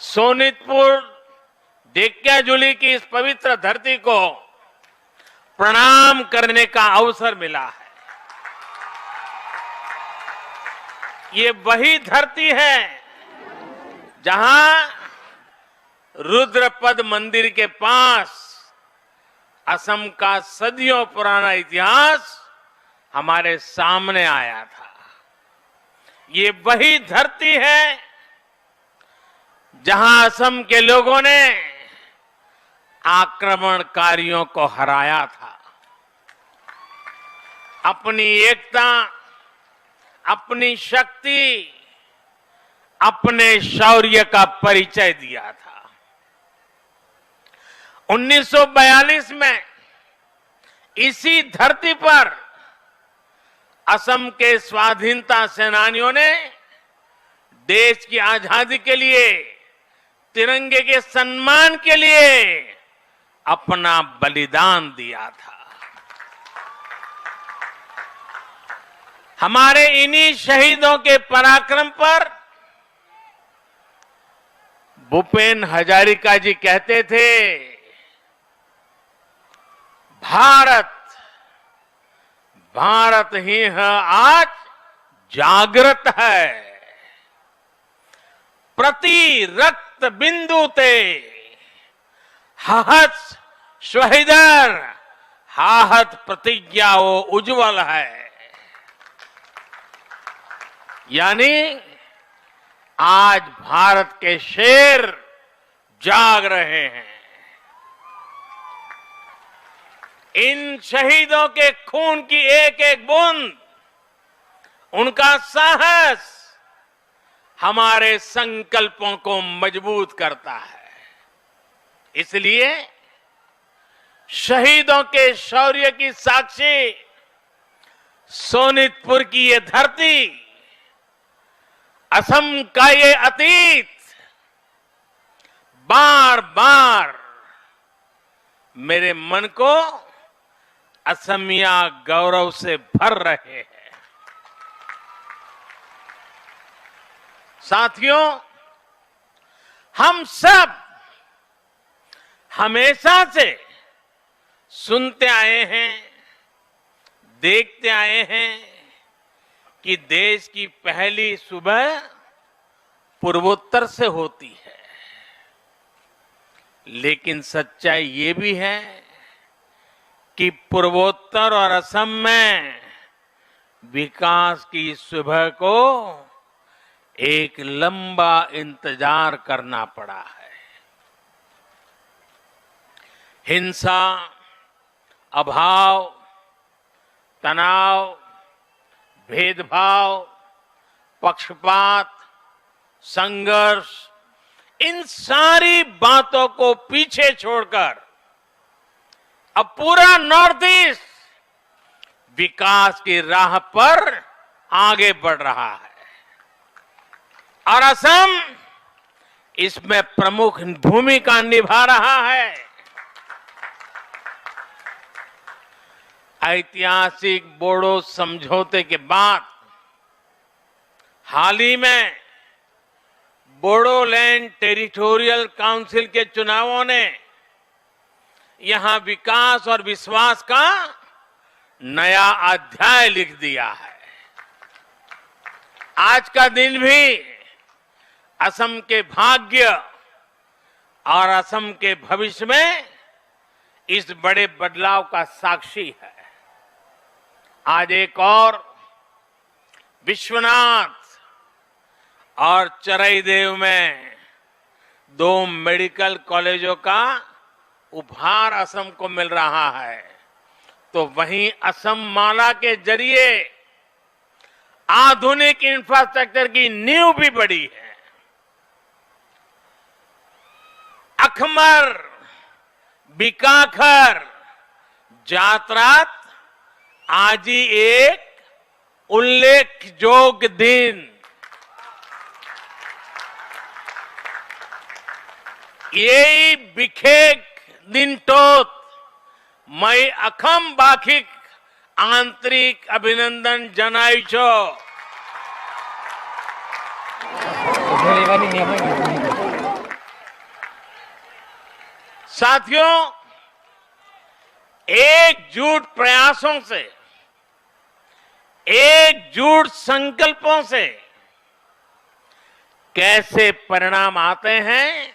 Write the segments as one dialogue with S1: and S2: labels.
S1: सोनितपुर ढेकियाजुली की इस पवित्र धरती को प्रणाम करने का अवसर मिला है। ये वही धरती है जहां रुद्रपद मंदिर के पास असम का सदियों पुराना इतिहास हमारे सामने आया था। ये वही धरती है जहां असम के लोगों ने आक्रमणकारियों को हराया था, अपनी एकता, अपनी शक्ति, अपने शौर्य का परिचय दिया था। 1942 में इसी धरती पर असम के स्वाधीनता सेनानियों ने देश की आजादी के लिए, तिरंगे के सम्मान के लिए अपना बलिदान दिया था। हमारे इन्हीं शहीदों के पराक्रम पर भूपेन हजारिका जी कहते थे, भारत भारत ही है आज जागृत है, प्रति रक्त बिंदु ते हहत शहीदर हाहत प्रतिज्ञा वो उज्जवल है। यानी आज भारत के शेर जाग रहे हैं। इन शहीदों के खून की एक एक बूंद, उनका साहस हमारे संकल्पों को मजबूत करता है। इसलिए शहीदों के शौर्य की साक्षी सोनितपुर की ये धरती, असम का ये अतीत बार बार मेरे मन को असमिया गौरव से भर रहे हैं। साथियों, हम सब हमेशा से सुनते आए हैं, देखते आए हैं कि देश की पहली सुबह पूर्वोत्तर से होती है। लेकिन सच्चाई ये भी है कि पूर्वोत्तर और असम में विकास की सुबह को एक लंबा इंतजार करना पड़ा है। हिंसा, अभाव, तनाव, भेदभाव, पक्षपात, संघर्ष, इन सारी बातों को पीछे छोड़कर अब पूरा नॉर्थ ईस्ट विकास की राह पर आगे बढ़ रहा है और असम इसमें प्रमुख भूमिका निभा रहा है। ऐतिहासिक बोडो समझौते के बाद हाल ही में बोडोलैंड टेरिटोरियल काउंसिल के चुनावों ने यहां विकास और विश्वास का नया अध्याय लिख दिया है। आज का दिन भी असम के भाग्य और असम के भविष्य में इस बड़े बदलाव का साक्षी है। आज एक और विश्वनाथ और चराईदेव में 2 मेडिकल कॉलेजों का उपहार असम को मिल रहा है, तो वहीं असम माला के जरिए आधुनिक इंफ्रास्ट्रक्चर की नींव भी बढ़ी है। अखमर बीकाखर जातरात आज ही एक उल्लेखयोग्य दिन। यही बिखेक दिन टोत मैं अखम बाखिक आंतरिक अभिनंदन जनाई छो। साथियों, एकजुट प्रयासों से, एकजुट संकल्पों से कैसे परिणाम आते हैं,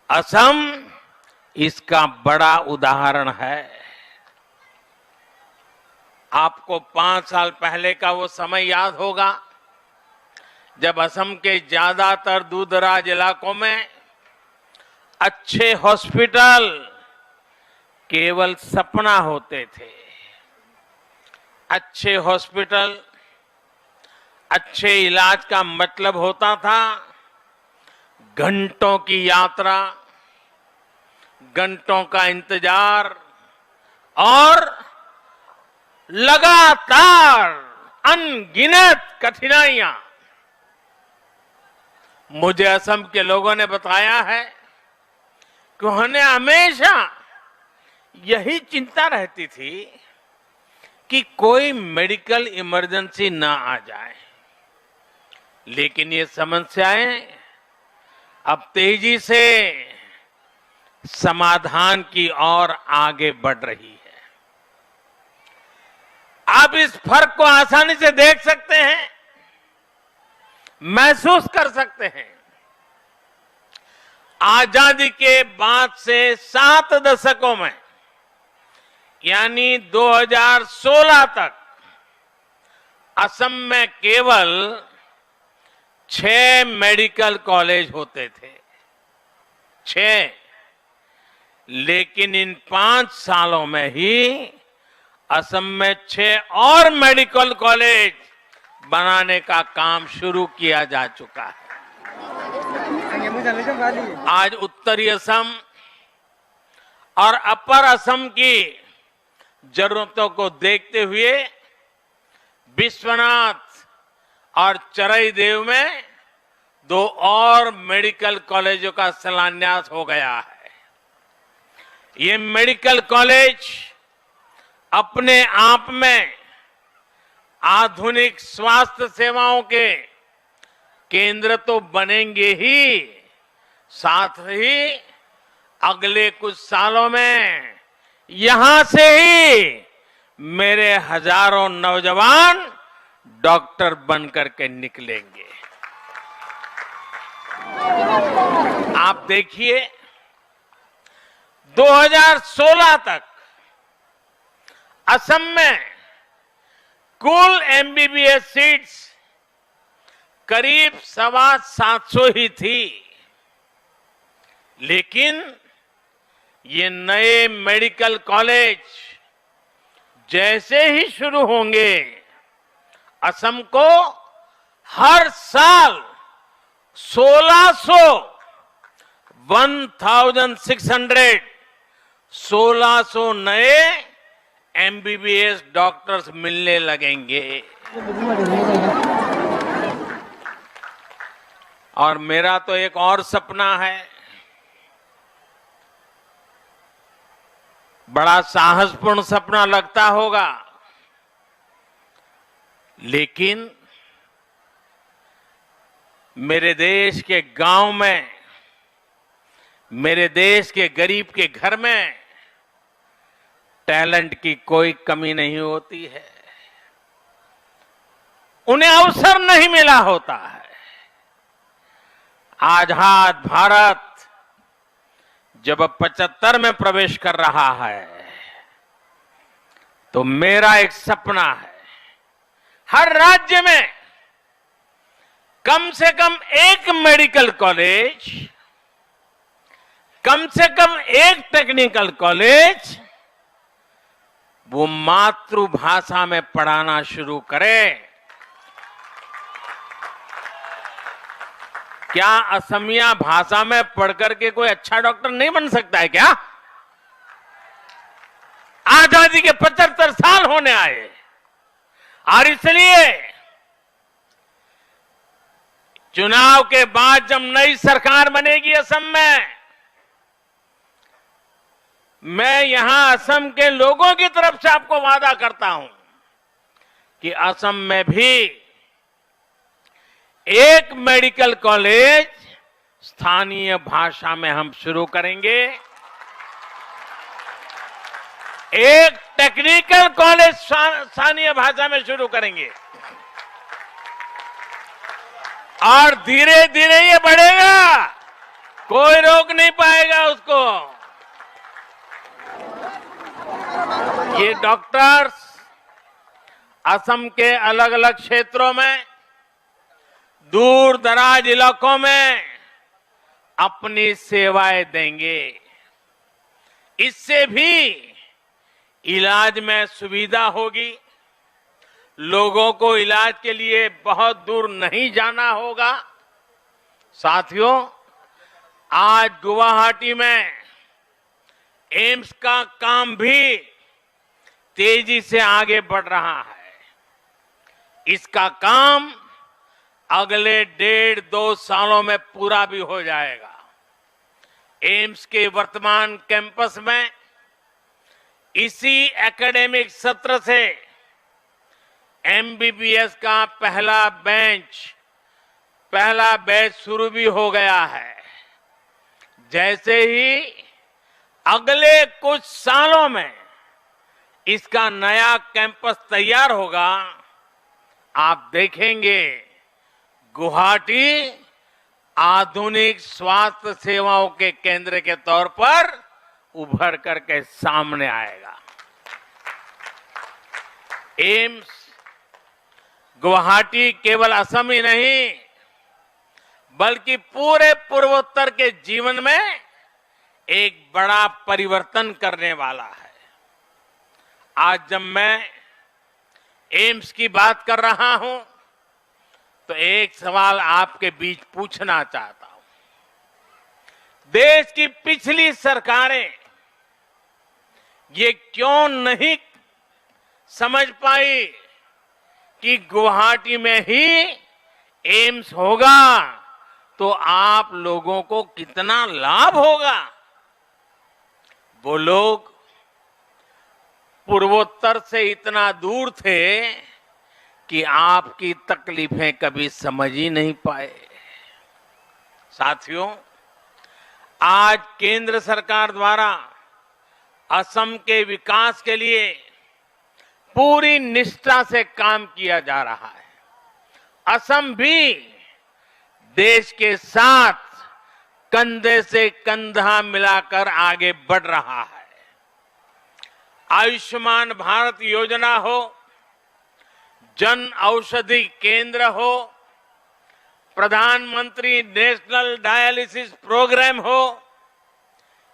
S1: असम इसका बड़ा उदाहरण है। आपको 5 साल पहले का वो समय याद होगा जब असम के ज्यादातर दूर-दराज इलाकों में अच्छे हॉस्पिटल केवल सपना होते थे। अच्छे हॉस्पिटल, अच्छे इलाज का मतलब होता था घंटों की यात्रा, घंटों का इंतजार और लगातार अनगिनत कठिनाइयां। मुझे असम के लोगों ने बताया है कि उन्हें हमेशा यही चिंता रहती थी कि कोई मेडिकल इमरजेंसी ना आ जाए, लेकिन ये समस्याएं अब तेजी से समाधान की ओर आगे बढ़ रही है। आप इस फर्क को आसानी से देख सकते हैं, महसूस कर सकते हैं। आजादी के बाद से 7 दशकों में, यानी 2016 तक असम में केवल 6 मेडिकल कॉलेज होते थे। 6। लेकिन इन 5 सालों में ही असम में 6 और मेडिकल कॉलेज बनाने का काम शुरू किया जा चुका है। आज उत्तरी असम और अपर असम की जरूरतों को देखते हुए विश्वनाथ और चरईदेव में 2 और मेडिकल कॉलेजों का शिलान्यास हो गया है। ये मेडिकल कॉलेज अपने आप में आधुनिक स्वास्थ्य सेवाओं के केंद्र तो बनेंगे ही, साथ ही अगले कुछ सालों में यहां से ही मेरे हजारों नौजवान डॉक्टर बनकर के निकलेंगे। आप देखिए, 2016 तक असम में कुल एमबीबीएस सीट्स करीब 750 ही थी, लेकिन ये नए मेडिकल कॉलेज जैसे ही शुरू होंगे, असम को हर साल 1600 नए एमबीबीएस डॉक्टर्स मिलने लगेंगे। और मेरा तो एक और सपना है, बड़ा साहसपूर्ण सपना लगता होगा, लेकिन मेरे देश के गांव में, मेरे देश के गरीब के घर में टैलेंट की कोई कमी नहीं होती है। उन्हें अवसर नहीं मिला होता है। आजाद भारत जब 75 में प्रवेश कर रहा है, तो मेरा एक सपना है, हर राज्य में कम से कम एक मेडिकल कॉलेज, कम से कम एक टेक्निकल कॉलेज वो मातृभाषा में पढ़ाना शुरू करे। क्या असमिया भाषा में पढ़कर के कोई अच्छा डॉक्टर नहीं बन सकता है क्या? आजादी के 75 साल होने आए और इसलिए चुनाव के बाद जब नई सरकार बनेगी असम में, मैं यहां असम के लोगों की तरफ से आपको वादा करता हूं कि असम में भी एक मेडिकल कॉलेज स्थानीय भाषा में हम शुरू करेंगे। एक टेक्निकल कॉलेज स्थानीय भाषा में शुरू करेंगे और धीरे धीरे ये बढ़ेगा, कोई रोक नहीं पाएगा उसको। ये डॉक्टर्स असम के अलग अलग क्षेत्रों में, दूर दराज इलाकों में अपनी सेवाएं देंगे। इससे भी इलाज में सुविधा होगी, लोगों को इलाज के लिए बहुत दूर नहीं जाना होगा। साथियों, आज गुवाहाटी में एम्स का काम भी तेजी से आगे बढ़ रहा है। इसका काम अगले 1.5-2 सालों में पूरा भी हो जाएगा। एम्स के वर्तमान कैंपस में इसी एकेडमिक सत्र से एमबीबीएस का पहला बैच शुरू भी हो गया है। जैसे ही अगले कुछ सालों में इसका नया कैंपस तैयार होगा, आप देखेंगे गुवाहाटी आधुनिक स्वास्थ्य सेवाओं के केंद्र के तौर पर उभर करके सामने आएगा। एम्स गुवाहाटी केवल असम ही नहीं, बल्कि पूरे पूर्वोत्तर के जीवन में एक बड़ा परिवर्तन करने वाला है। आज जब मैं एम्स की बात कर रहा हूं, तो एक सवाल आपके बीच पूछना चाहता हूं। देश की पिछली सरकारें ये क्यों नहीं समझ पाई कि गुवाहाटी में ही एम्स होगा तो आप लोगों को कितना लाभ होगा? वो लोग पूर्वोत्तर से इतना दूर थे कि आपकी तकलीफें कभी समझ ही नहीं पाए। साथियों, आज केंद्र सरकार द्वारा असम के विकास के लिए पूरी निष्ठा से काम किया जा रहा है। असम भी देश के साथ कंधे से कंधा मिलाकर आगे बढ़ रहा है। आयुष्मान भारत योजना हो, जन औषधि केंद्र हो, प्रधानमंत्री नेशनल डायलिसिस प्रोग्राम हो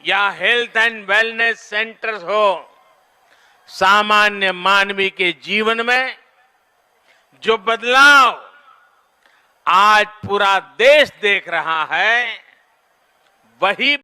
S1: या हेल्थ एंड वेलनेस सेंटर्स हो, सामान्य मानवी के जीवन में जो बदलाव आज पूरा देश देख रहा है, वही